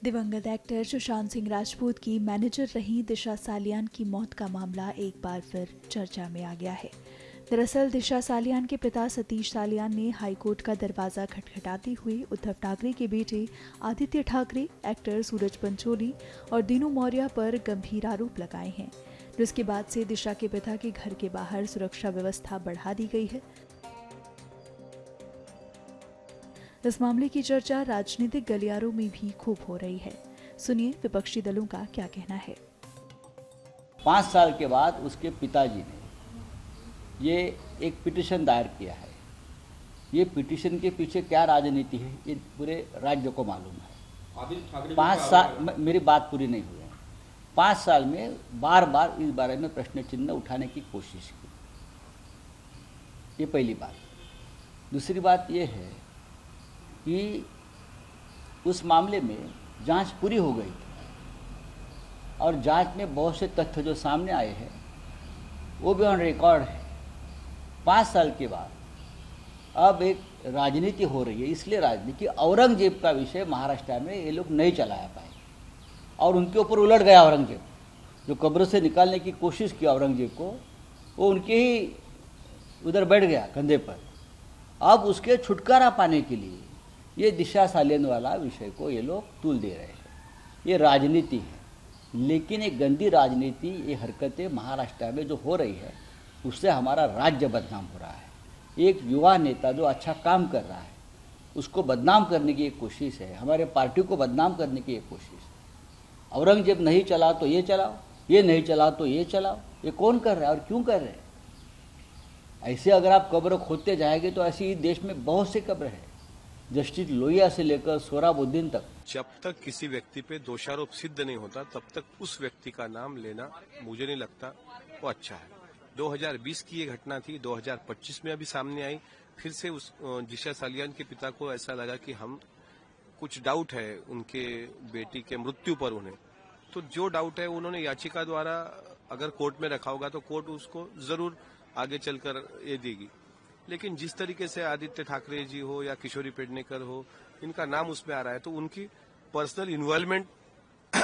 दिवंगत एक्टर सुशांत सिंह राजपूत की मैनेजर रही दिशा सालियान की मौत का मामला एक बार फिर चर्चा में आ गया है। दरअसल दिशा सालियान के पिता सतीश सालियान ने हाईकोर्ट का दरवाजा खटखटाते हुए उद्धव ठाकरे के बेटे आदित्य ठाकरे, एक्टर सूरज पंचोली और दीनू मौर्य पर गंभीर आरोप लगाए हैं, जिसके बाद से दिशा के पिता के घर के बाहर सुरक्षा व्यवस्था बढ़ा दी गई है। इस मामले की चर्चा राजनीतिक गलियारों में भी खूब हो रही है। सुनिए विपक्षी दलों का क्या कहना है। 5 साल के बाद उसके पिताजी ने ये एक पिटीशन दायर किया है। ये पिटीशन के पीछे क्या राजनीति है ये पूरे राज्य को मालूम है। 5 साल, मेरी बात पूरी नहीं हुई है। 5 साल में बार बार इस बारे में प्रश्न चिन्ह उठाने की कोशिश की। ये पहली बात। दूसरी बात ये है कि उस मामले में जांच पूरी हो गई थी और जांच में बहुत से तथ्य जो सामने आए हैं वो भी ऑन रिकॉर्ड है। 5 साल के बाद अब एक राजनीति हो रही है, इसलिए राजनीति औरंगजेब का विषय महाराष्ट्र में ये लोग नहीं चलाया पाए और उनके ऊपर उलट गया औरंगजेब। जो कब्र से निकालने की कोशिश की औरंगजेब को, वो उनके ही उधर बैठ गया कंधे पर। अब उसके छुटकारा पाने के लिए ये दिशा सालियान वाला विषय को ये लोग तूल दे रहे हैं। ये राजनीति है, लेकिन एक गंदी राजनीति, ये हरकतें महाराष्ट्र में जो हो रही है उससे हमारा राज्य बदनाम हो रहा है। एक युवा नेता जो अच्छा काम कर रहा है उसको बदनाम करने की एक कोशिश है, हमारे पार्टी को बदनाम करने की एक कोशिश है। औरंगजेब नहीं चला तो ये चलाओ, ये नहीं चला तो ये चलाओ। ये कौन कर रहा है और क्यों कर रहे हैं? ऐसे अगर आप कब्र खोदते जाएंगे तो ऐसी देश में बहुत से कब्र है, जस्टिस लोहिया से लेकर सोहराबुद्दीन तक। जब तक किसी व्यक्ति पे दोषारोप सिद्ध नहीं होता तब तक उस व्यक्ति का नाम लेना मुझे नहीं लगता वो अच्छा है। 2020 की ये घटना थी, 2025 में अभी सामने आई। फिर से उस दिशा सालियान के पिता को ऐसा लगा कि हम कुछ डाउट है उनके बेटी के मृत्यु पर उन्हें, तो जो डाउट है उन्होंने याचिका द्वारा अगर कोर्ट में रखा होगा तो कोर्ट उसको जरूर आगे चलकर ये देगी। लेकिन जिस तरीके से आदित्य ठाकरे जी हो या किशोरी पेडनेकर हो, इनका नाम उसमें आ रहा है तो उनकी पर्सनल इन्वॉल्वमेंट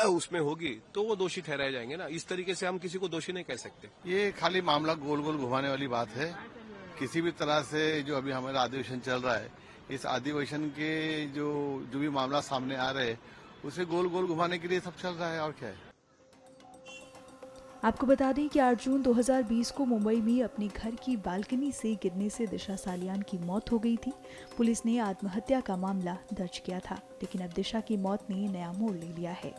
उसमें होगी तो वो दोषी ठहराए जाएंगे ना। इस तरीके से हम किसी को दोषी नहीं कह सकते। ये खाली मामला गोल गोल घुमाने वाली बात है। किसी भी तरह से जो अभी हमारा अधिवेशन चल रहा है, इस अधिवेशन के जो भी मामला सामने आ रहे हैं उसे गोल गोल घुमाने के लिए सब चल रहा है, और क्या है। आपको बता दें कि 8 जून 2020 को मुंबई में अपने घर की बालकनी से गिरने से दिशा सालियान की मौत हो गई थी। पुलिस ने आत्महत्या का मामला दर्ज किया था, लेकिन अब दिशा की मौत ने नया मोड़ ले लिया है।